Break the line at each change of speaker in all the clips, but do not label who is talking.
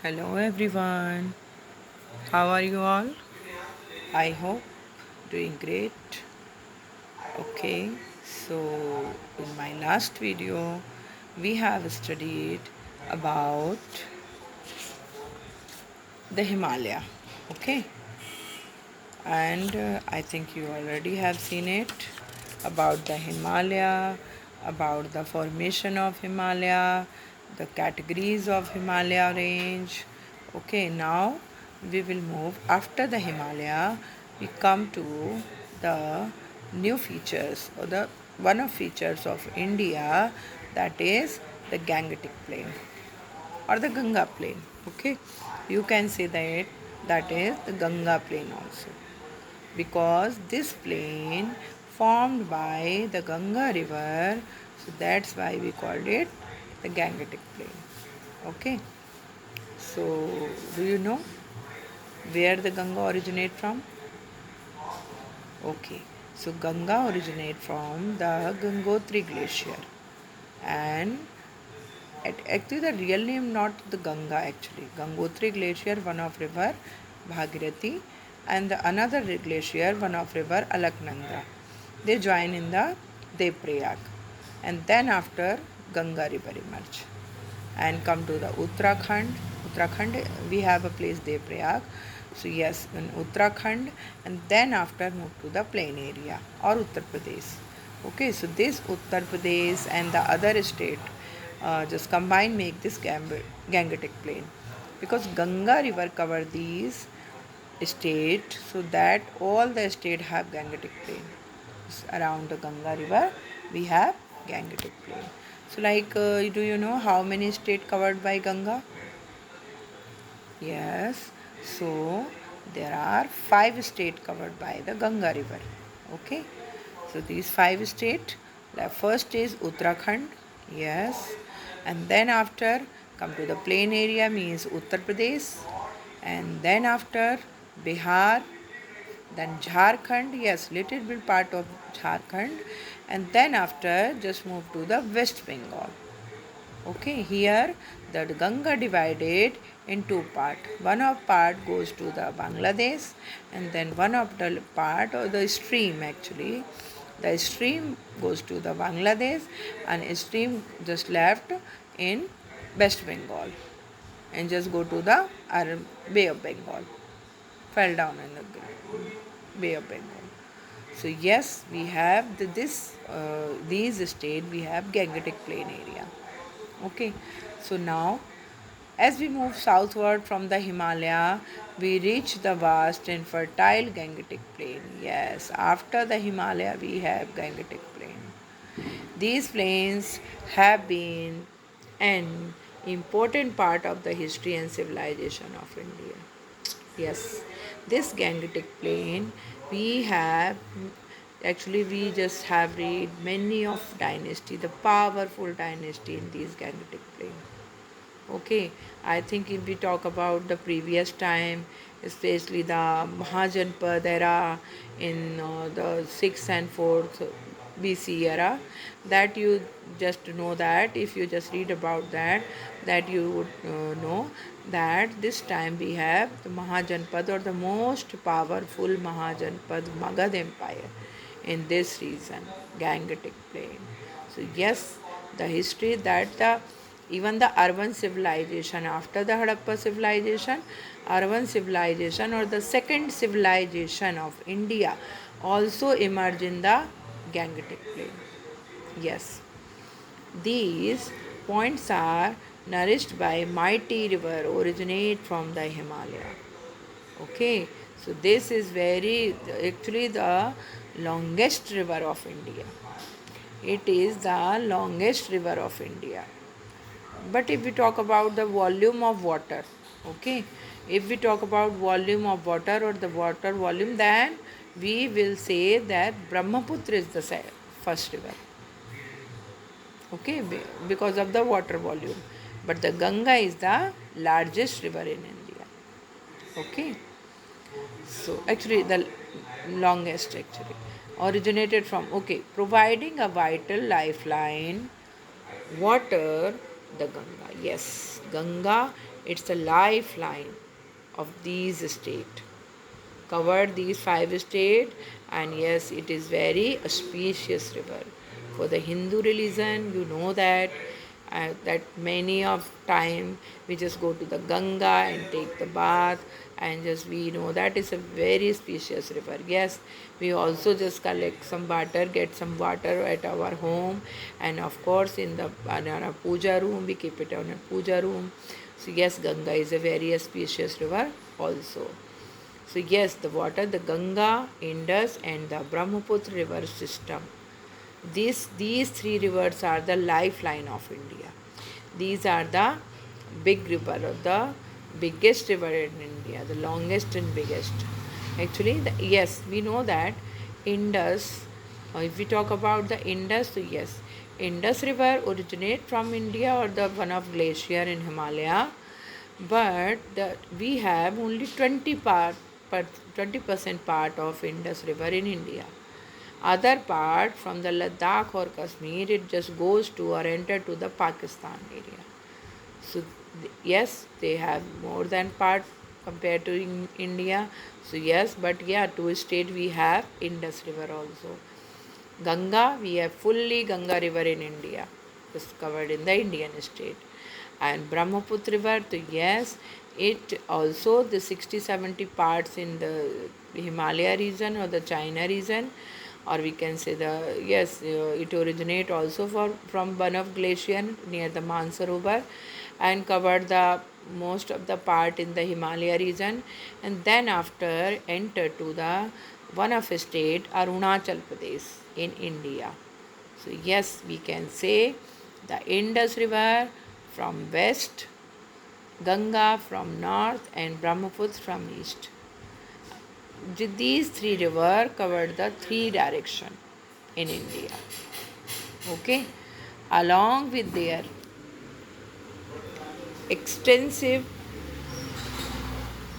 Hello everyone. How are you all? I hope doing great. Okay. So in my last video we have studied about the Himalaya. Okay. And I think you already have seen it about the Himalaya, about the formation of Himalaya, the categories of Himalaya range. Okay, now we will move after the Himalaya. We come to the new features or the one of features of India, that is the Gangetic Plain or the Ganga Plain. Okay, you can say that is the Ganga Plain also, because this plain formed by the Ganga river, so that's why we called it the Gangetic Plain. Okay, so do you know where the Ganga originate from? Okay, so Ganga originate from the Gangotri glacier, and actually the real name not the Ganga, actually Gangotri glacier, one of river Bhagirathi, and the another glacier, one of river Alaknanda. They join in the Devrayag, and then after Ganga river emerge and come to the Uttarakhand. Uttarakhand, we have a place Devrayag. So yes, in Uttarakhand, and then after move to the plain area or Uttar Pradesh. Okay, so this Uttar Pradesh and the other state just combine make this Gangetic Plain, because Ganga river cover these state, so that all the state have Gangetic Plain. Around the Ganga river we have Gangetic Plain. So like do you know how many state covered by Ganga? Yes, so there are five states covered by the Ganga river. Okay, so these five states, the first is Uttarakhand, yes, and then after come to the plain area means Uttar Pradesh, and then after Bihar, then Jharkhand, yes, little bit part of Jharkhand, and then after just move to the West Bengal. Okay, here the Ganga divided in two part. One of part goes to the Bangladesh, and then one of the part of the stream, actually the stream goes to the Bangladesh, and a stream just left in West Bengal and just go to the Bay of Bengal, fell down in the Bay of Bengal. So yes, we have these state we have Gangetic Plain area. Okay, so now as we move southward from the Himalaya, we reach the vast and fertile Gangetic Plain. Yes, after the Himalaya, we have Gangetic Plain. These plains have been an important part of the history and civilization of India. Yes, this Gangetic Plain, we have actually we just have read many of dynasty, the powerful dynasty in these Gangetic Plain. Okay, I think if we talk about the previous time, especially the Mahajanpad era in the 6th and 4th BC era, that you just know that if you just read about that, that you would know that this time we have the Mahajanpad or the most powerful Mahajanpad Magad Empire in this region, Gangetic Plain. So yes, the history that the even the urban civilization after the Harappa civilization, urban civilization or the second civilization of India also emerged in the Gangetic Plain. Yes, these points are nourished by mighty river originate from the Himalaya. Okay, so this is very actually the longest river of India. It is the longest river of India. But if we talk about the volume of water, okay, if we talk about volume of water or the water volume, then we will say that Brahmaputra is the first river, okay, because of the water volume. But the Ganga is the largest river in India, okay. So actually, the longest actually originated from, okay, providing a vital lifeline, water, the Ganga. Yes, Ganga It's the lifeline of these states. Covered these five states, and yes, it is very auspicious river for the Hindu religion. You know that that many of time we just go to the Ganga and take the bath, and just we know that is a very spacious river. Yes, we also just collect some water, get some water at our home, and of course in our puja room we keep it on a puja room. So yes, Ganga is a very spacious river also. So yes, the water, the Ganga, Indus, and the Brahmaputra river system. These three rivers are the lifeline of India. These are the big river, or the biggest river in India, the longest and biggest. Actually, yes, we know that Indus. If we talk about the Indus, so yes, Indus River originate from India or the one of glacier in Himalaya, but we have only 20% part of Indus River in India. Other part from the Ladakh or Kashmir, it just goes to or enter to the Pakistan area. So yes, they have more than part compared to India. So yes, but yeah, two state we have Indus River also. Ganga, we have fully Ganga River in India, just covered in the Indian state. And Brahmaputra River, so yes, it also the 60-70 parts in the Himalaya region or the China region, or we can say the yes, it originate also from Banaf Glacier near the Mansarovar, and covered the most of the part in the Himalaya region, and then after enter to the one of state Arunachal Pradesh in India. So yes, we can say the Indus River from west, Ganga from north, and Brahmaputra from east. These three rivers covered the three direction in India. Okay, along with their extensive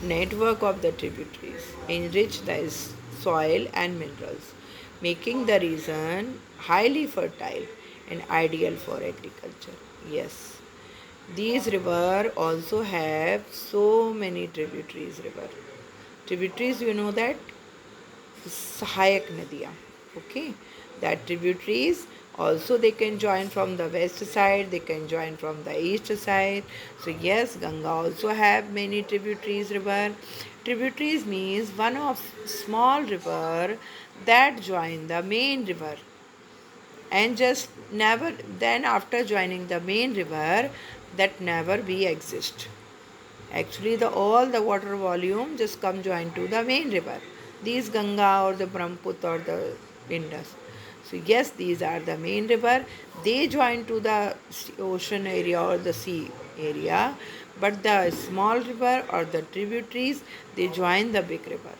network of the tributaries enrich the soil and minerals, making the region highly fertile and ideal for agriculture. Yes, these rivers also have so many tributaries. Tributaries, you know that Sahayak Nadia. Okay, that tributaries also they can join from the west side, they can join from the east side. So yes, Ganga also have many tributaries river. Tributaries means one of small river that join the main river, and just never then after joining the main river that never be exist. Actually, the all the water volume just come join to the main river. These Ganga or the Brahmaputra or the Indus. So yes, these are the main river. They join to the ocean area or the sea area, but the small river or the tributaries they join the big river.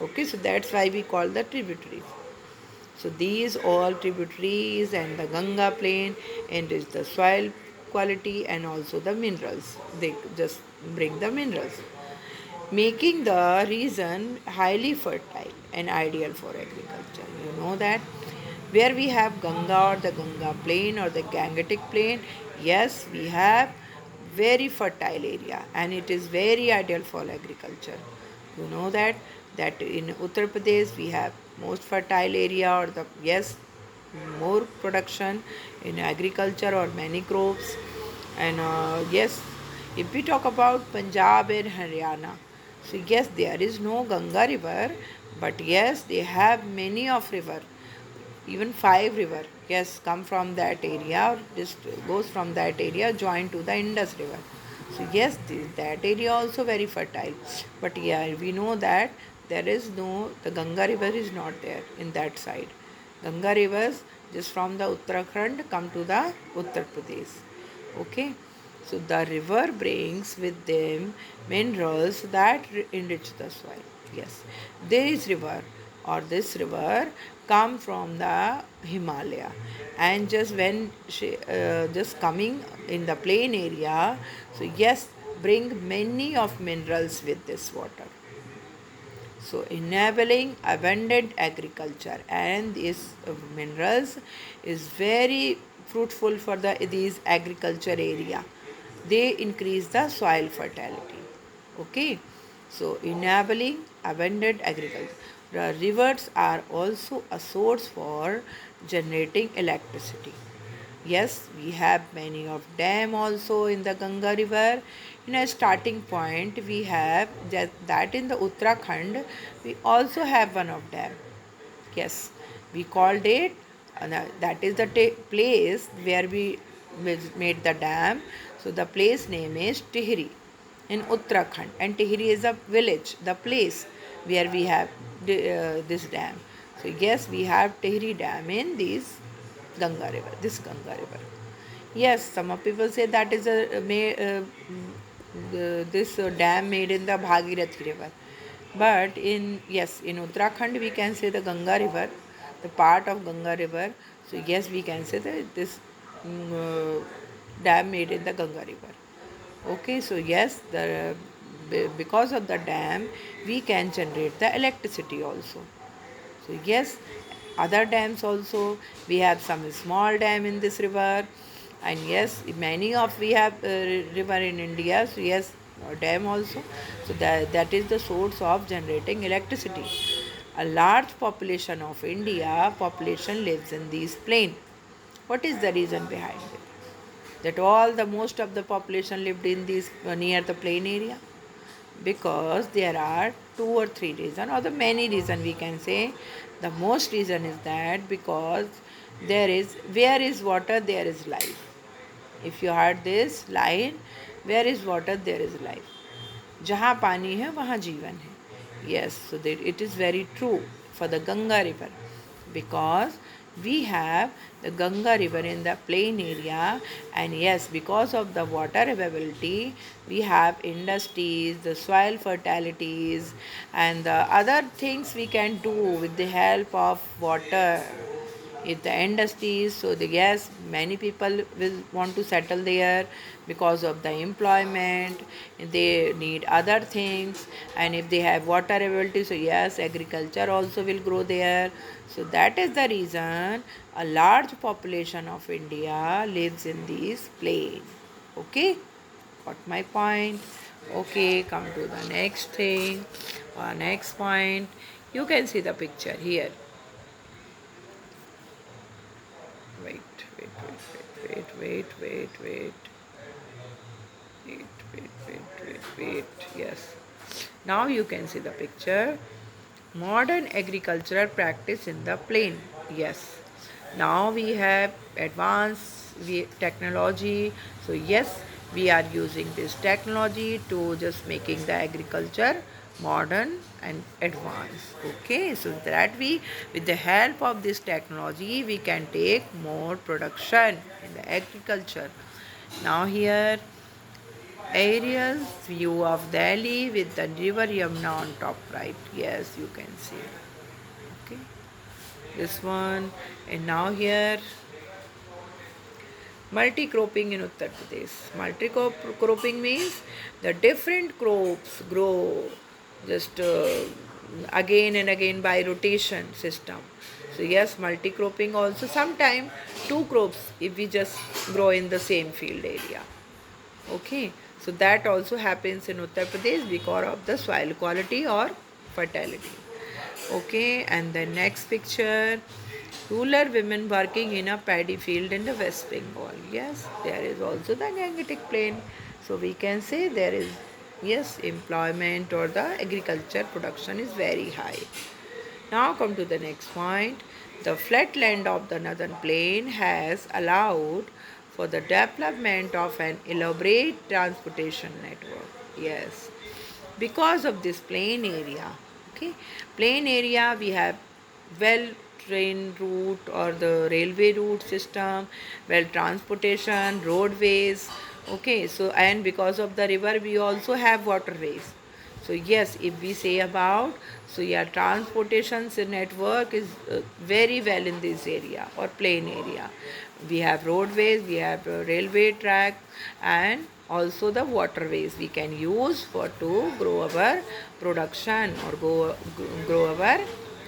Okay, so that's why we call the tributaries. So these all tributaries and the Ganga plain enrich the soil quality and also the minerals. They just bring the minerals, making the region highly fertile and ideal for agriculture. You know that where we have Ganga or the Ganga plain or the Gangetic plain, yes, we have very fertile area and it is very ideal for agriculture. You know that in Uttar Pradesh we have most fertile area or the yes more production in agriculture or many crops. And yes, if we talk about Punjab and Haryana, so yes, there is no Ganga river, but yes, they have many of river, even five river. Yes, come from that area, or just goes from that area, join to the Indus river. So yes, that area also very fertile. But yeah, we know that there is no the Ganga river is not there in that side. Ganga rivers just from the Uttarakhand come to the Uttar Pradesh. Okay, so the river brings with them minerals that enrich the soil. Yes, this river or this river come from the Himalaya, and just when she just coming in the plain area, so yes, bring many of minerals with this water. So enabling abundant agriculture, and these minerals is very fruitful for the these agriculture area. They increase the soil fertility. Okay, so enabling abundant agriculture. The rivers are also a source for generating electricity. Yes, we have many of dam also in the Ganga river. In a starting point, we have that in the Uttarakhand, we also have one of dam. Yes, we called it, that is the place where we made the dam. So the place name is Tihri in Uttarakhand, and Tihri is a village, the place where we have this dam. So yes, we have Tihri dam in this Ganga river. Yes, some of people say that is this dam made in the Bhagirathi river. But in Uttarakhand we can say the Ganga river, the part of Ganga river. So yes, we can say that this dam made in the Ganga river. Okay, so yes, because of the dam we can generate the electricity also. So yes, other dams also, we have some small dam in this river, and yes, many of we have river in India. So yes, dam also. So that is the source of generating electricity. A large population of India population lives in these plain. What is the reason behind it? That all the most of the population lived in these near the plain area, because there are two or three reasons or the many reason we can say. The most reason is that because there is where is water there is life. If you heard this line, where is water there is life, जहाँ पानी है वहाँ जीवन है. Yes, so that it is very true for the Ganga river, because we have the Ganga river in the plain area, and yes, because of the water availability, we have industries, the soil fertilities, and the other things we can do with the help of water. If the industries, so the yes, many people will want to settle there because of the employment. They need other things, and if they have water availability, so yes, agriculture also will grow there. So that is the reason a large population of India lives in these plain. Okay, got my point? Okay, come to the next thing or next point. You can see the picture here. Wait, wait, wait, wait, wait, wait, wait, wait, wait, wait, wait, wait. Yes. Now you can see the picture. Modern agricultural practice in the plain. Yes. Now we have advanced technology. So yes, we are using this technology to just making the agriculture modern and advanced. Okay, so that we with the help of this technology we can take more production in the agriculture. Now here aerial view of Delhi with the river Yamuna on top right. Yes, you can see. Okay, this one. And now here multi-cropping in Uttar Pradesh. Multi-cropping means the different crops grow just again and again by rotation system. So yes, multi-cropping also. Sometime two crops if we just grow in the same field area. Okay, so that also happens in Uttar Pradesh because of the soil quality or fertility. Okay, and the next picture, rural women working in a paddy field in the West Bengal. Yes, there is also the Gangetic Plain. So we can say there is, yes, employment or the agriculture production is very high. Now come to the next point. The flat land of the northern plain has allowed for the development of an elaborate transportation network. Yes, because of this plain area. Okay, plain area we have well train route or the railway route system, well transportation, roadways. Okay, so and because of the river we also have waterways. So yes, if we say about, so yeah, transportation network is very well in this area or plain area. We have roadways, we have railway track, and also the waterways we can use for to grow our production or grow our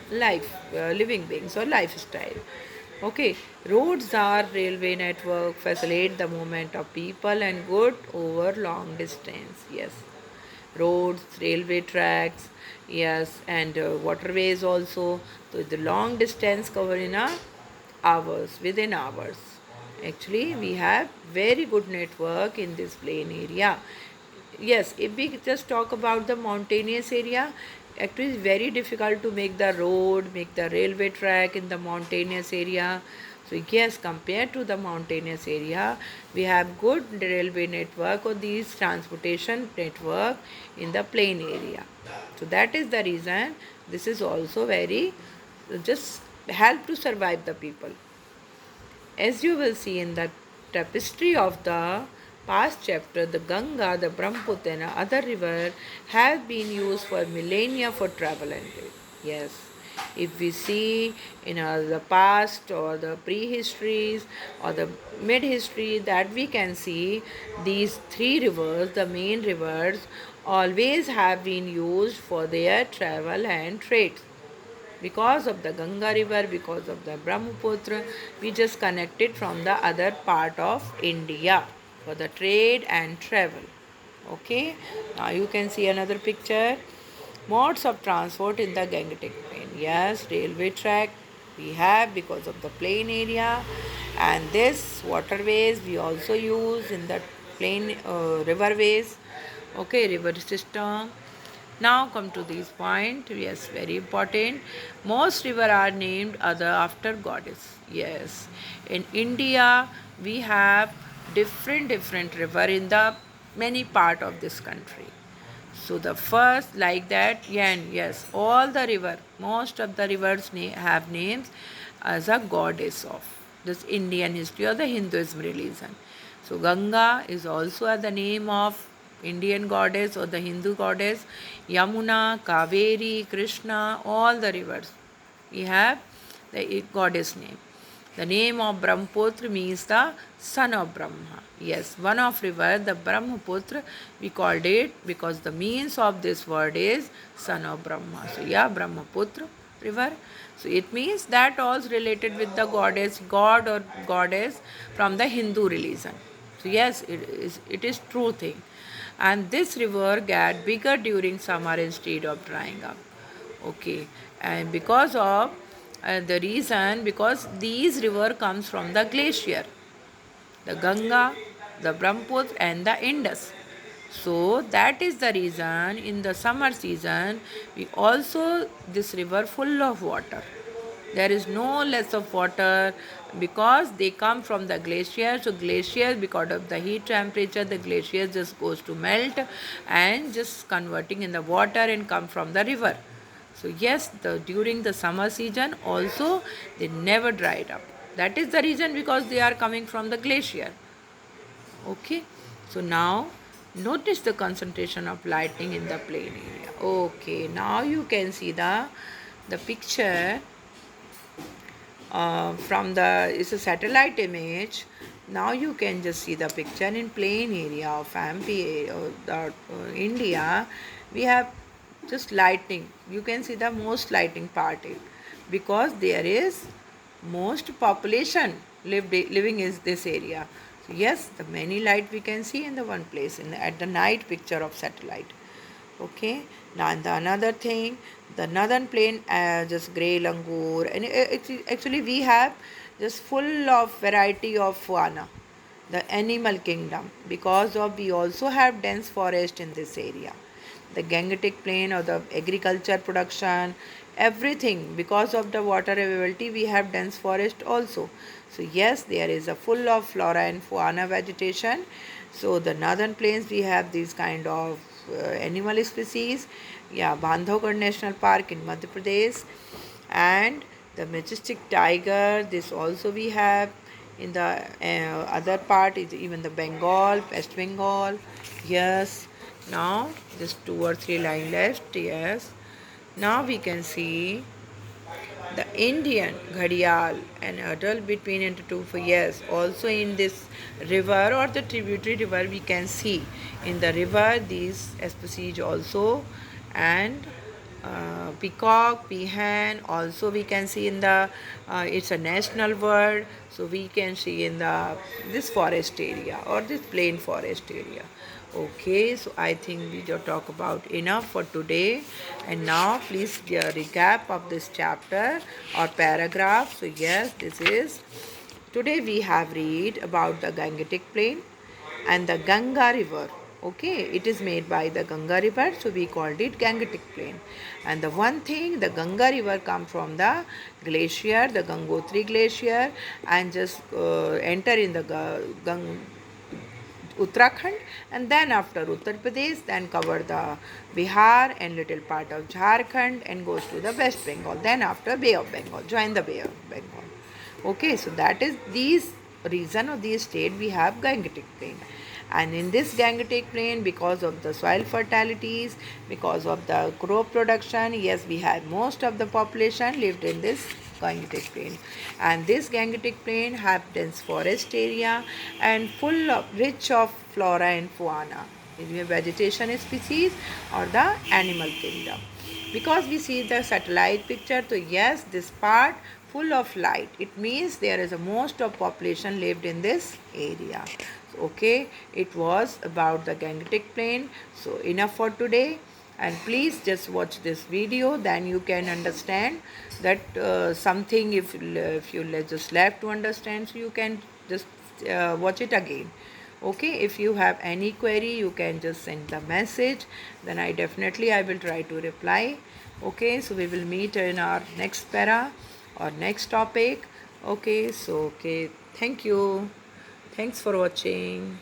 life, living beings or lifestyle. Okay, roads are railway network facilitate the movement of people and good over long distance. Yes, roads, railway tracks, yes, and waterways also. So the long distance cover in a hours, within hours. Actually, we have very good network in this plain area. Yes, if we just talk about the mountainous area, actually it's very difficult to make the road, make the railway track in the mountainous area. So yes, compared to the mountainous area, we have good railway network or these transportation network in the plain area. So that is the reason this is also very just help to survive the people. As you will see in the tapestry of the past chapter, the Ganga, the Brahmaputra, and other rivers have been used for millennia for travel and trade. Yes, if we see in the past or the prehistories or the mid history, that we can see these three rivers, the main rivers, always have been used for their travel and trade. Because of the Ganga river, because of the Brahmaputra, we just connected from the other part of India for the trade and travel. Okay, now you can see another picture. Modes of transport in the Gangetic Plain. Yes, railway track we have because of the plain area, and this waterways we also use in the plain riverways. Okay, river system. Now come to this point. Yes, very important. Most river are named other after goddess. Yes, in India we have different river in the many part of this country. So the first like that, yeah, and yes, all the river, most of the rivers have names as a goddess of this Indian history or the Hinduism religion. So Ganga is also the name of Indian goddess or the Hindu goddess. Yamuna, Kaveri, Krishna, all the rivers. We have the goddess name. The name of Brahmaputra means the son of Brahma. Yes, one of river, the Brahmaputra, we called it because the means of this word is son of Brahma. So yeah, Brahmaputra river. So it means that also related with the goddess, god or goddess from the Hindu religion. So yes, it is true thing. And this river get bigger during summer instead of drying up. Okay, and because of the reason because these river comes from the glacier, the Ganga, the Brahmaputra, and the Indus. So that is the reason in the summer season we also this river full of water. There is no less of water because they come from the glacier. So glaciers, because of the heat temperature, the glacier just goes to melt and just converting in the water and come from the river. So yes, during the summer season also they never dried up. That is the reason because they are coming from the glacier. Okay, so now notice the concentration of lighting in the plain area. Okay, now you can see the picture from the it's a satellite image. Now you can just see the picture in plain area of MP or India. We have just lighting. You can see the most lighting part because there is most population living in this area. So yes, the many light we can see in the one place at the night picture of satellite. Okay, now the another thing, the northern plain, just grey langur, and actually we have just full of variety of fauna, the animal kingdom, because of we also have dense forest in this area, the Gangetic plain or the agriculture production, everything because of the water availability we have dense forest also. So yes, there is a full of flora and fauna vegetation. So the northern plains we have these kind of animal species. Yeah, Bandhavgarh National Park in Madhya Pradesh, and the majestic tiger. This also we have in the other part is even the Bengal, West Bengal. Yes. Now just 2 or 3 lines left. Yes. Now we can see the Indian Ghadial, an adult between and two for years. Also in this river or the tributary river, we can see in the river these species also, and peacock, peahen. Also we can see in the it's a national bird, so we can see in the this forest area or this plain forest area. Okay, so I think we just talk about enough for today. And now please recap of this chapter or paragraph. So yes, this is today we have read about the Gangetic Plain and the Ganga River. Okay, it is made by the Ganga River, so we called it Gangetic Plain. And the one thing, the Ganga River come from the glacier, the Gangotri Glacier, and just enter in the Uttarakhand, and then after Uttar Pradesh, then cover the Bihar and little part of Jharkhand and goes to the West Bengal. Then after Bay of Bengal, join the Bay of Bengal. Okay, so that is these region of these state we have Gangetic Plain. And in this Gangetic Plain, because of the soil fertilities, because of the crop production, yes, we have most of the population lived in this Gangetic Plain. And this Gangetic Plain have dense forest area and full of rich of flora and fauna, vegetation species or the animal kingdom. Because we see the satellite picture, so yes, this part full of light, it means there is a most of population lived in this area. So, okay, it was about the Gangetic Plain. So enough for today, and please just watch this video, then you can understand that something if you just left to understand, so you can just watch it again. Okay, if you have any query you can just send the message, then I will try to reply. Okay, so we will meet in our next para or next topic. Okay, so okay, thank you, thanks for watching.